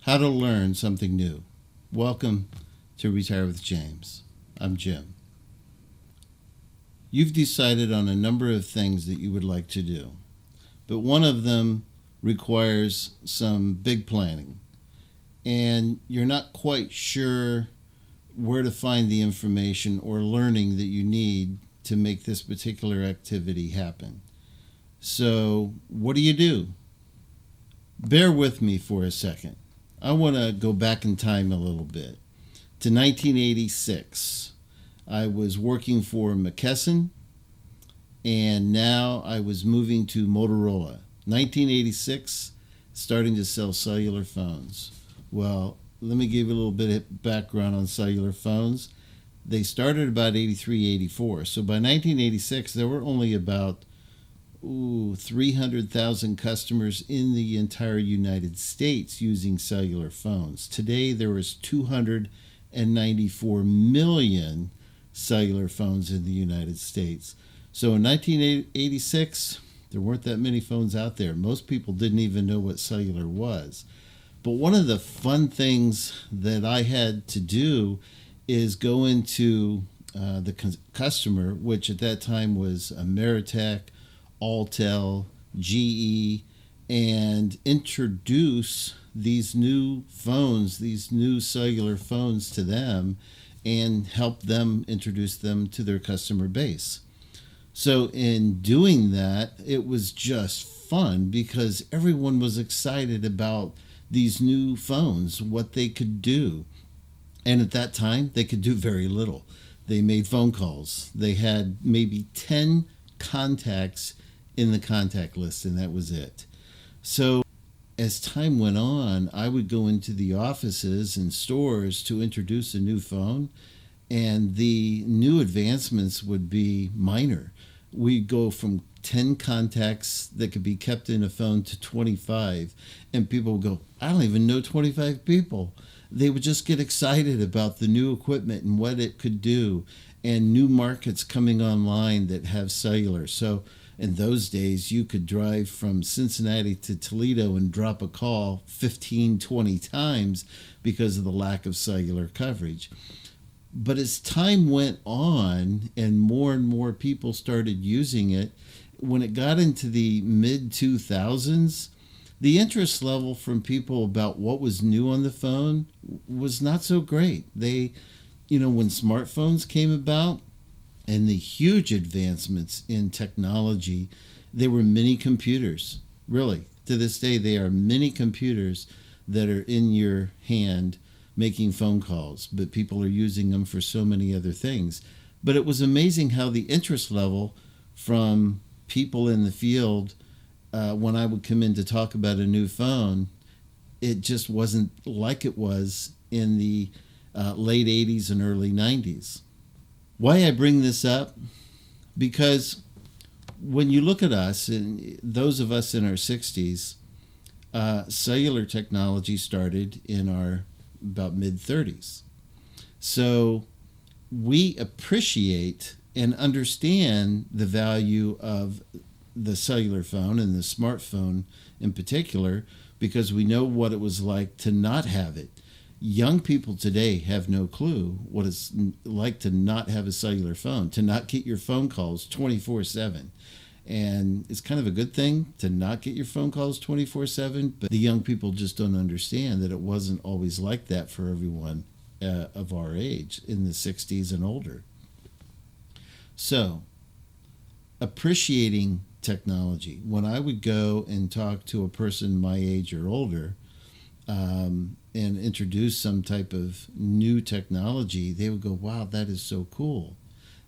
How to learn something new. Welcome to Retire with James. I'm Jim. You've decided on a number of things that you would like to do, but one of them requires some big planning, and you're not quite sure where to find the information or learning that you need to make this particular activity happen. So, what do? Bear with me for a second. I want to go back in time a little bit to 1986. I was working for McKesson, and now I was moving to Motorola. 1986, starting to sell cellular phones. Well, let me give you a little bit of background on cellular phones. They started about 83, 84. So by 1986, there were only about 300,000 customers in the entire United States using cellular phones. Today, there was 294 million cellular phones in the United States. So in 1986, there weren't that many phones out there. Most people didn't even know what cellular was. But one of the fun things that I had to do is go into the customer, which at that time was Ameritech, Altel, GE, and introduce these new phones, these new cellular phones to them and help them introduce them to their customer base. So in doing that, it was just fun because everyone was excited about these new phones, what they could do. And at that time, they could do very little. They made phone calls. They had maybe 10 contacts in the contact list, and that was it. So as time went on, I would go into the offices and stores to introduce a new phone, and the new advancements would be minor. We'd go from 10 contacts that could be kept in a phone to 25, and people would go, I don't even know 25 people. They would just get excited about the new equipment and what it could do, and new markets coming online that have cellular. So in those days, you could drive from Cincinnati to Toledo and drop a call 15, 20 times because of the lack of cellular coverage. But as time went on and more people started using it, when it got into the mid 2000s, the interest level from people about what was new on the phone was not so great. When smartphones came about, and the huge advancements in technology, they were mini computers. Really, to this day, they are mini computers that are in your hand making phone calls, but people are using them for so many other things. But it was amazing how the interest level from people in the field, when I would come in to talk about a new phone, it just wasn't like it was in the late 80s and early 90s. Why I bring this up? Because when you look at us, and those of us in our 60s, cellular technology started in our about mid 30s. So we appreciate and understand the value of the cellular phone and the smartphone in particular because we know what it was like to not have it. Young people today have no clue what it's like to not have a cellular phone, to not get your phone calls 24/7. And it's kind of a good thing to not get your phone calls 24/7, but the young people just don't understand that it wasn't always like that for everyone of our age in the 60s and older. So, appreciating technology. When I would go and talk to a person my age or older, and introduce some type of new technology, they would go, wow, that is so cool.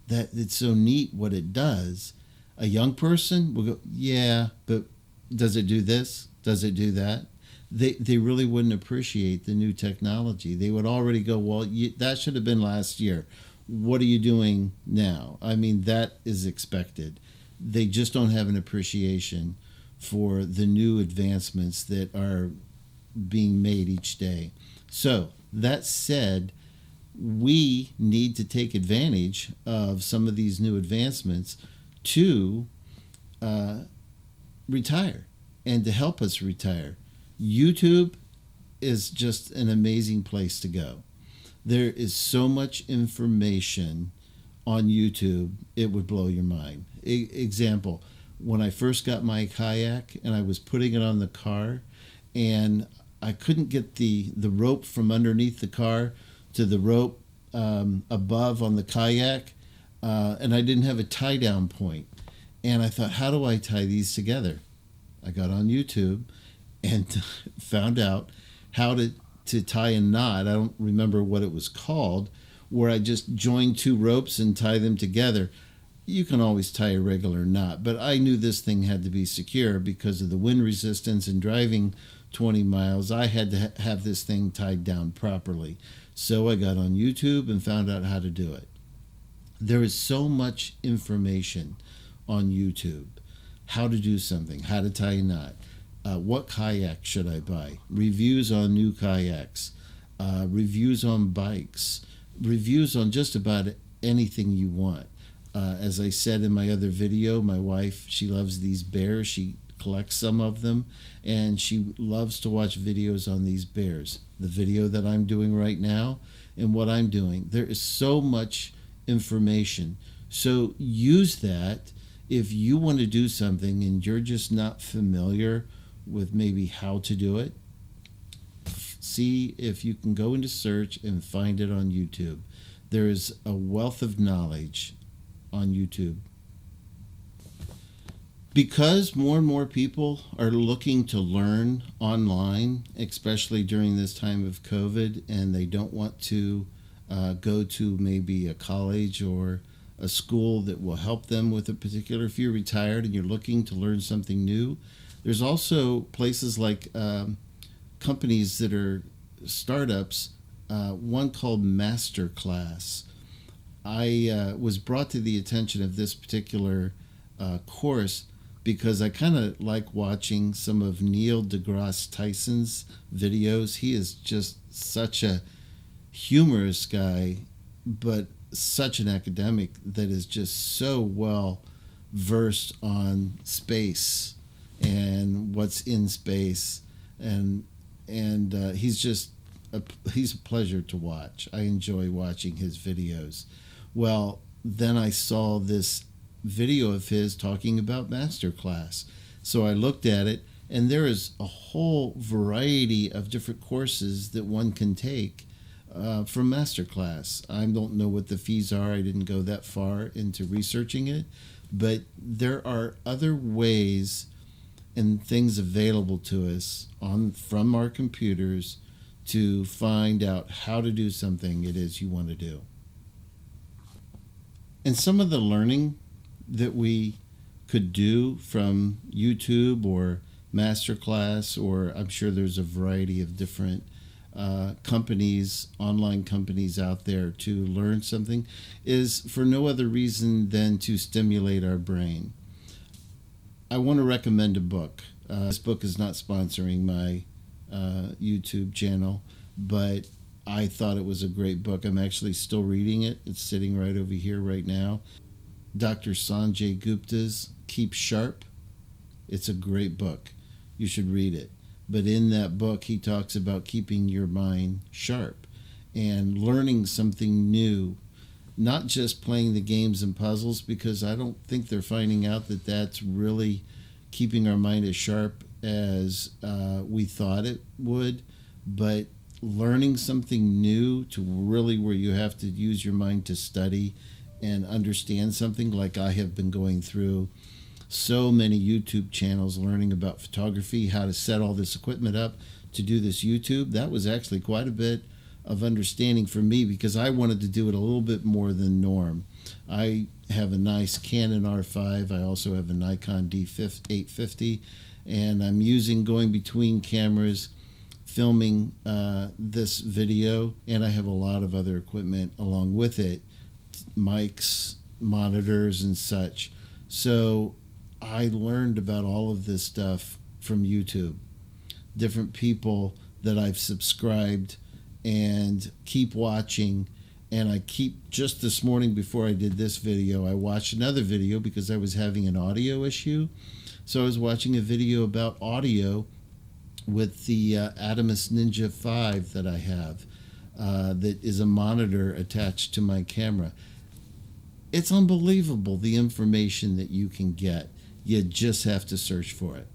That it's so neat what it does. A young person will go, yeah, but does it do this? Does it do that? They really wouldn't appreciate the new technology. They would already go, well, that should have been last year. What are you doing now? I mean, that is expected. They just don't have an appreciation for the new advancements that are being made each day. So that said, we need to take advantage of some of these new advancements to retire and to help us retire. YouTube is just an amazing place to go. There is so much information on YouTube, it would blow your mind. Example, when I first got my kayak and I was putting it on the car, and I couldn't get the rope from underneath the car to the rope above on the kayak, and I didn't have a tie down point. And I thought, how do I tie these together? I got on YouTube and found out how to tie a knot. I don't remember what it was called, where I just join two ropes and tie them together. You can always tie a regular knot, but I knew this thing had to be secure because of the wind resistance and driving 20 miles. I had to have this thing tied down properly. So I got on YouTube and found out how to do it. There is so much information on YouTube. How to do something, how to tie a knot, what kayak should I buy, reviews on new kayaks, reviews on bikes, reviews on just about anything you want. As I said in my other video, my wife, she loves these bears. She collects some of them, and she loves to watch videos on these bears. The video that I'm doing right now and what I'm doing, there is so much information. So use that if you want to do something and you're just not familiar with maybe how to do it. See if you can go into search and find it on YouTube. There is a wealth of knowledge on YouTube. Because more and more people are looking to learn online, especially during this time of COVID, and they don't want to go to maybe a college or a school that will help them with a particular, if you're retired and you're looking to learn something new, there's also places like companies that are startups, one called Masterclass. I was brought to the attention of this particular course because I kind of like watching some of Neil deGrasse Tyson's videos. He is just such a humorous guy, but such an academic that is just so well versed on space and what's in space, and he's just he's a pleasure to watch. I enjoy watching his videos. Well, then I saw this video of his talking about Masterclass. So I looked at it, and there is a whole variety of different courses that one can take from Masterclass. I don't know what the fees are. I didn't go that far into researching it, but there are other ways and things available to us from our computers to find out how to do something it is you want to do. And some of the learning that we could do from YouTube or Masterclass, or I'm sure there's a variety of different companies, online companies out there to learn something, is for no other reason than to stimulate our brain. I want to recommend a book. This book is not sponsoring my YouTube channel, but I thought it was a great book. I'm actually still reading it. It's sitting right over here right now. Dr. Sanjay Gupta's Keep Sharp. It's a great book. You should read it. But in that book, he talks about keeping your mind sharp and learning something new, not just playing the games and puzzles, because I don't think they're finding out that that's really keeping our mind as sharp as we thought it would, but learning something new to really where you have to use your mind to study and understand something, like I have been going through so many YouTube channels learning about photography, how to set all this equipment up to do this YouTube. That was actually quite a bit of understanding for me because I wanted to do it a little bit more than norm. I have a nice Canon R5. I also have a Nikon D850, and I'm going between cameras, filming this video, and I have a lot of other equipment along with it, mics, monitors, and such. So I learned about all of this stuff from YouTube, different people that I've subscribed and keep watching. And I just this morning before I did this video, I watched another video because I was having an audio issue. So I was watching a video about audio with the Adamus Ninja 5 that I have, that is a monitor attached to my camera. It's unbelievable the information that you can get. You just have to search for it.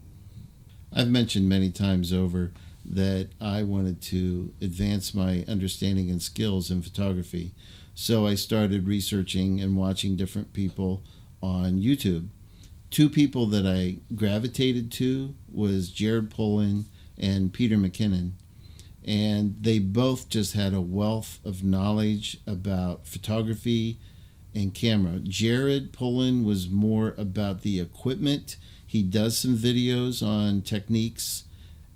I've mentioned many times over that I wanted to advance my understanding and skills in photography. So I started researching and watching different people on YouTube. Two people that I gravitated to was Jared Polin and Peter McKinnon. And they both just had a wealth of knowledge about photography and camera. Jared Polin was more about the equipment. He does some videos on techniques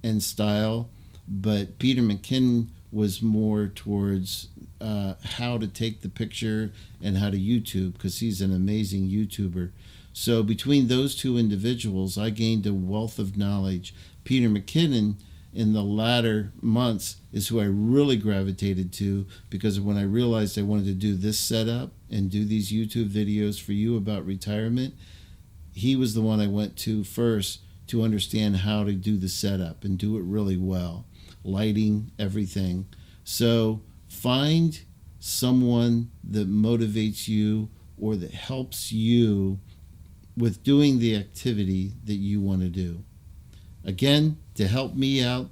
and style, but Peter McKinnon was more towards how to take the picture and how to YouTube, because he's an amazing YouTuber. So between those two individuals, I gained a wealth of knowledge. Peter McKinnon, in the latter months, is who I really gravitated to, because when I realized I wanted to do this setup and do these YouTube videos for you about retirement, he was the one I went to first to understand how to do the setup and do it really well. Lighting, everything. So find someone that motivates you or that helps you with doing the activity that you want to do. Again, to help me out,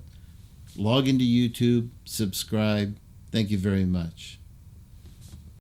log into YouTube, subscribe. Thank you very much.